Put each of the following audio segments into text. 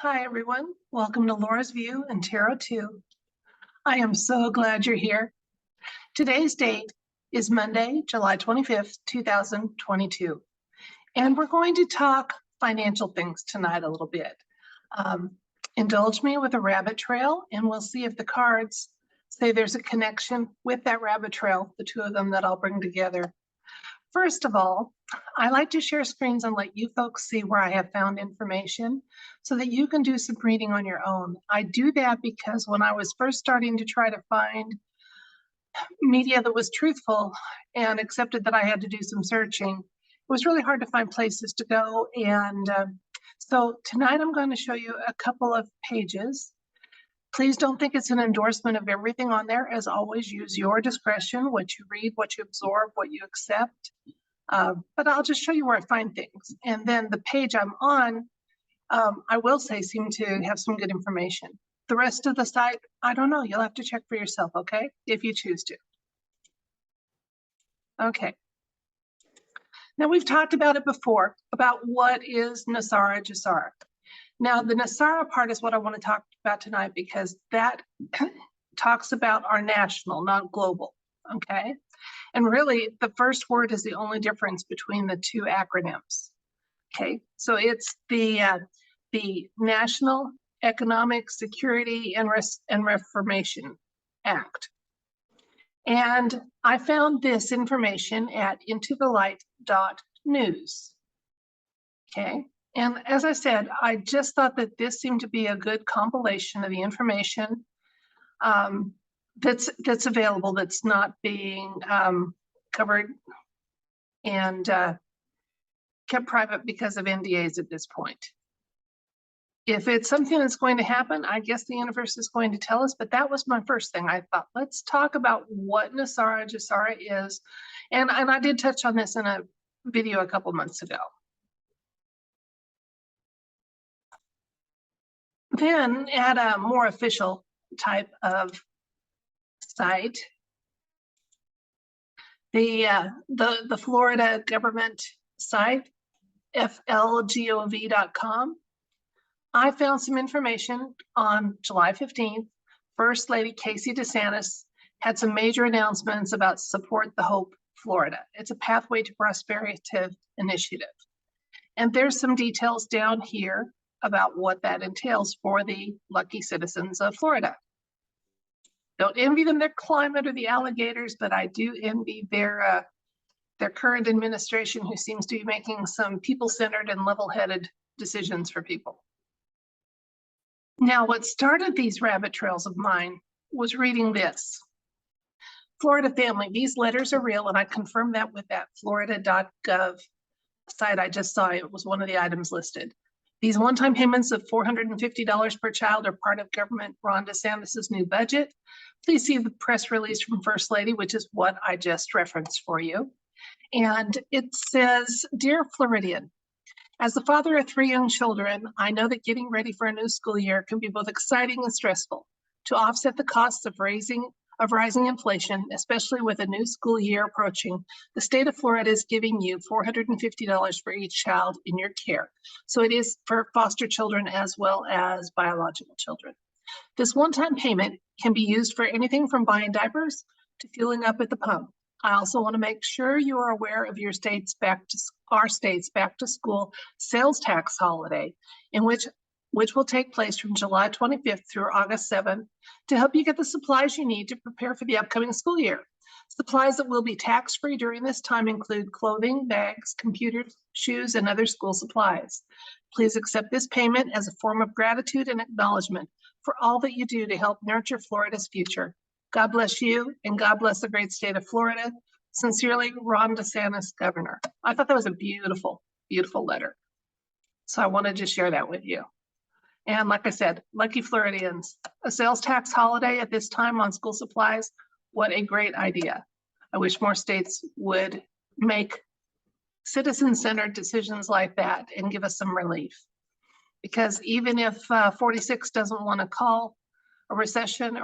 Hi, everyone. Welcome to Laura's View and Tarot 2. I am so glad you're here. Today's date is Monday, July 25th, 2022. And we're going to talk financial things tonight a little bit. Indulge me with a rabbit trail, and we'll see if the cards say there's a connection with that rabbit trail, the two of them that I'll bring together. First of all, I like to share screens and let you folks see where I have found information so that you can do some reading on your own. I do that because when I was first starting to try to find media that was truthful and accepted that I had to do some searching, it was really hard to find places to go. And so tonight I'm going to show you a couple of pages. Please don't think it's an endorsement of everything on there. As always, use your discretion, what you read, what you absorb, what you accept. But I'll just show you where I find things. And then the page I'm on, I will say, seem to have some good information. The rest of the site, I don't know. You'll have to check for yourself, okay? If you choose to. Okay. Now, we've talked about it before, about what is NESARA, GESARA. Now, the NESARA part is what I want to talk about tonight because that talks about our national, not global, okay? And really, the first word is the only difference between the two acronyms, okay? So it's the National Economic Security and Reformation Act. And I found this information at intothelight.news, okay? And as I said, I just thought that this seemed to be a good compilation of the information that's available, that's not being covered and kept private because of NDAs at this point. If it's something that's going to happen, I guess the universe is going to tell us, but that was my first thing. I thought, let's talk about what NESARA, GESARA is. And I did touch on this in a video a couple months ago. Then at a more official type of site, the Florida government site, flgov.com, I found some information on July 15th. First Lady Casey DeSantis had some major announcements about Support the Hope Florida. It's a Pathway to Prosperity initiative. And there's some details down here about what that entails for the lucky citizens of Florida. Don't envy them their climate or the alligators, but I do envy their current administration, who seems to be making some people-centered and level-headed decisions for people. Now, what started these rabbit trails of mine was reading this. Florida family, these letters are real, and I confirmed that with that florida.gov site I just saw. It was one of the items listed. These one-time payments of $450 per child are part of Governor Ron DeSantis' new budget. Please see the press release from First Lady, which is what I just referenced for you. And it says, Dear Floridian, as the father of 3 young children, I know that getting ready for a new school year can be both exciting and stressful. To offset the costs of rising inflation, especially with a new school year approaching, the state of Florida is giving you $450 for each child in your care. So it is for foster children as well as biological children. This one-time payment can be used for anything from buying diapers to fueling up at the pump. I also want to make sure you are aware of our state's back to school sales tax holiday, in which will take place from July 25th through August 7th to help you get the supplies you need to prepare for the upcoming school year. Supplies that will be tax-free during this time include clothing, bags, computers, shoes, and other school supplies. Please accept this payment as a form of gratitude and acknowledgement for all that you do to help nurture Florida's future. God bless you, and God bless the great state of Florida. Sincerely, Ron DeSantis, Governor. I thought that was a beautiful, beautiful letter. So I wanted to share that with you. And like I said, lucky Floridians, a sales tax holiday at this time on school supplies, what a great idea. I wish more states would make citizen-centered decisions like that and give us some relief. Because even if 46 doesn't want to call a recession,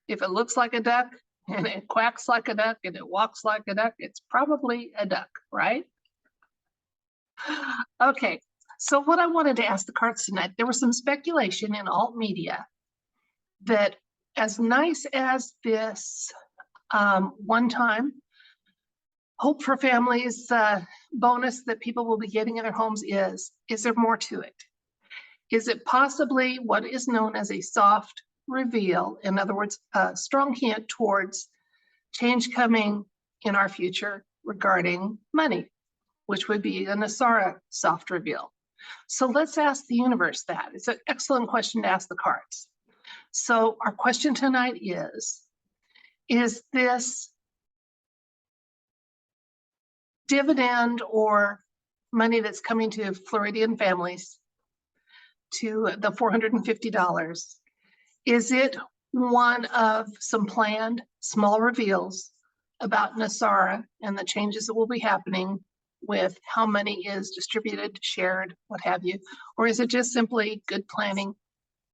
if it looks like a duck and it quacks like a duck and it walks like a duck, it's probably a duck, right? Okay, So what I wanted to ask the cards tonight, there was some speculation in alt media that as nice as this one-time Hope for Families bonus that people will be getting in their homes is there more to it? Is it possibly what is known as a soft reveal? In other words, a strong hint towards change coming in our future regarding money, which would be a NESARA soft reveal. So let's ask the universe that. It's an excellent question to ask the cards. So our question tonight is this dividend or money that's coming to Floridian families, to the $450, is it one of some planned small reveals about NESARA and the changes that will be happening with how money is distributed, shared, what have you? Or is it just simply good planning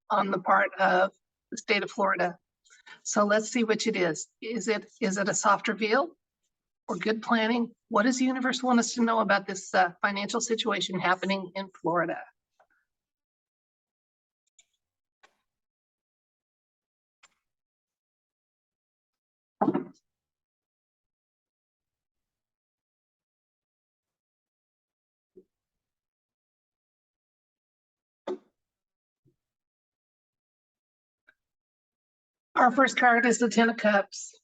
on the part of the state of Florida? So let's see which it is. Is it a soft reveal or good planning? What does the universe want us to know about this financial situation happening in Florida? Our first card is the Ten of Cups,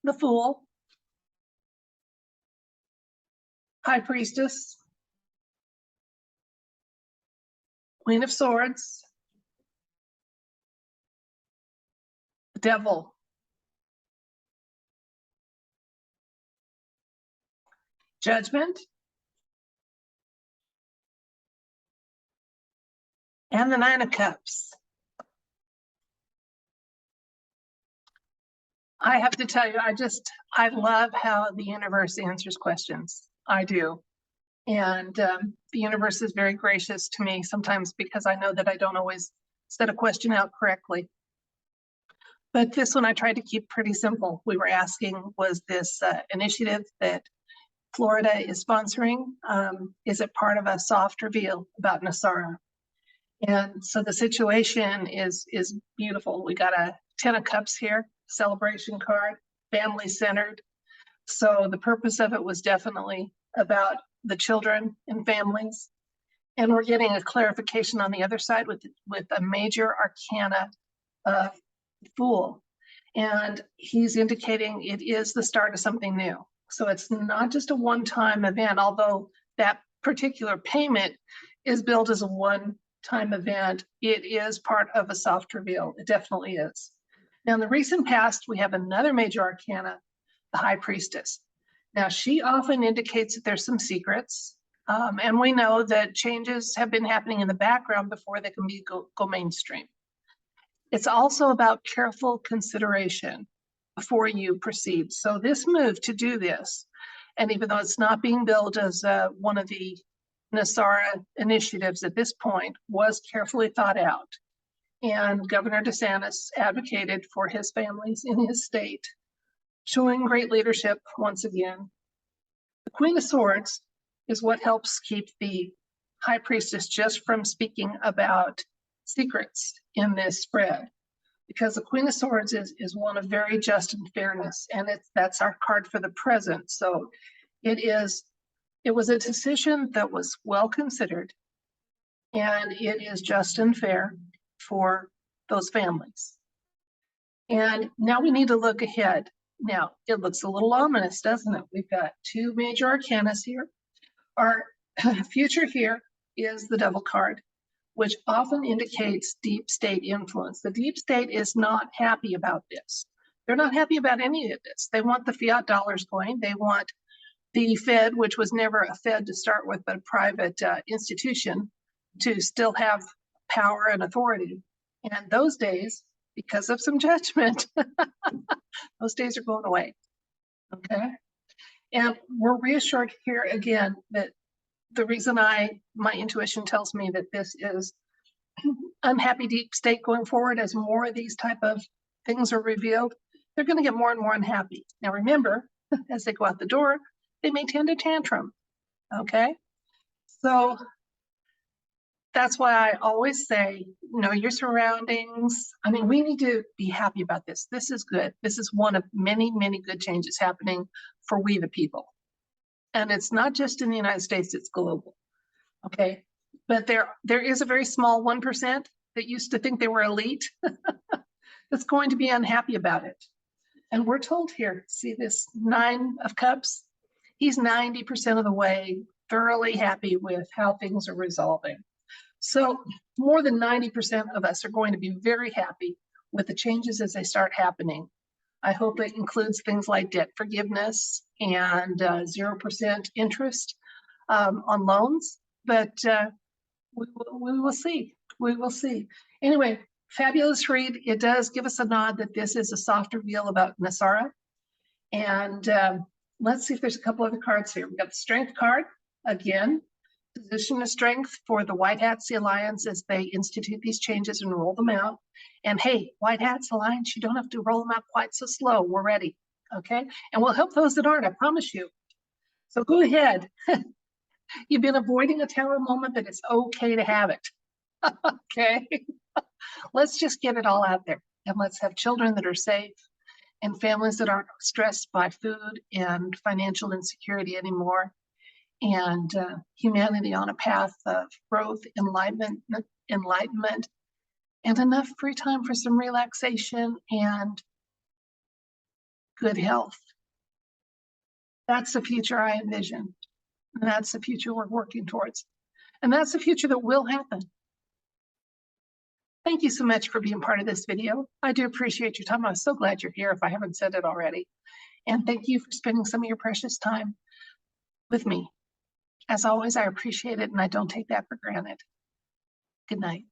the Fool, High Priestess, Queen of Swords, the Devil, Judgment, and the Nine of Cups. I have to tell you, I love how the universe answers questions. I do. And the universe is very gracious to me sometimes because I know that I don't always set a question out correctly. But this one I tried to keep pretty simple. We were asking, was this initiative that Florida is sponsoring? Is it part of a soft reveal about NESARA? And so the situation is beautiful. We got a Ten of Cups here, celebration card, family centered. So the purpose of it was definitely about the children and families. And we're getting a clarification on the other side with a major arcana of Fool. And he's indicating it is the start of something new. So it's not just a one-time event, although that particular payment is billed as a one-time event. It is part of a soft reveal. It definitely is. Now, in the recent past, we have another major arcana, the High Priestess. Now, she often indicates that there's some secrets, and we know that changes have been happening in the background before they can go mainstream. It's also about careful consideration before you proceed. So this move to do this, and even though it's not being billed as one of the NESARA initiatives at this point, was carefully thought out. And Governor DeSantis advocated for his families in his state, showing great leadership once again. The Queen of Swords is what helps keep the High Priestess just from speaking about secrets in this spread, because the Queen of Swords is one of very just and fairness, and that's our card for the present. So it was a decision that was well considered, and it is just and fair for those families. And now we need to look ahead. Now, it looks a little ominous, doesn't it? We've got two major arcanas here. Our future here is the Devil card, which often indicates deep state influence. The deep state is not happy about this. They're not happy about any of this. They want the fiat dollars going. They want the Fed, which was never a Fed to start with, but a private institution, to still have power and authority. And those days, because of some judgment, those days are going away. Okay. And we're reassured here again that the reason my intuition tells me that this is unhappy deep state going forward, as more of these type of things are revealed, they're going to get more and more unhappy. Now remember, as they go out the door, they may tend to tantrum. Okay. So that's why I always say, know your surroundings. I mean, we need to be happy about this. This is good. This is one of many, many good changes happening for we the people. And it's not just in the United States, it's global. Okay. But there is a very small 1% that used to think they were elite that's going to be unhappy about it. And we're told here, see this 9 of Cups? He's 90% of the way thoroughly happy with how things are resolving. So more than 90% of us are going to be very happy with the changes as they start happening. I hope it includes things like debt forgiveness and 0% interest on loans, but we will see. We will see. Anyway, fabulous read. It does give us a nod that this is a soft reveal about NESARA. And let's see if there's a couple other cards here. We've got the Strength card again. Position of strength for the White Hats, the Alliance, as they institute these changes and roll them out. And hey, White Hats, Alliance, you don't have to roll them out quite so slow. We're ready, okay? And we'll help those that aren't, I promise you. So go ahead. You've been avoiding a tower moment, but it's okay to have it, okay? Let's just get it all out there. And let's have children that are safe and families that aren't stressed by food and financial insecurity anymore. And humanity on a path of growth, enlightenment, and enough free time for some relaxation and good health. That's the future I envision. And that's the future we're working towards. And that's the future that will happen. Thank you so much for being part of this video. I do appreciate your time. I'm so glad you're here if I haven't said it already. And thank you for spending some of your precious time with me. As always, I appreciate it, and I don't take that for granted. Good night.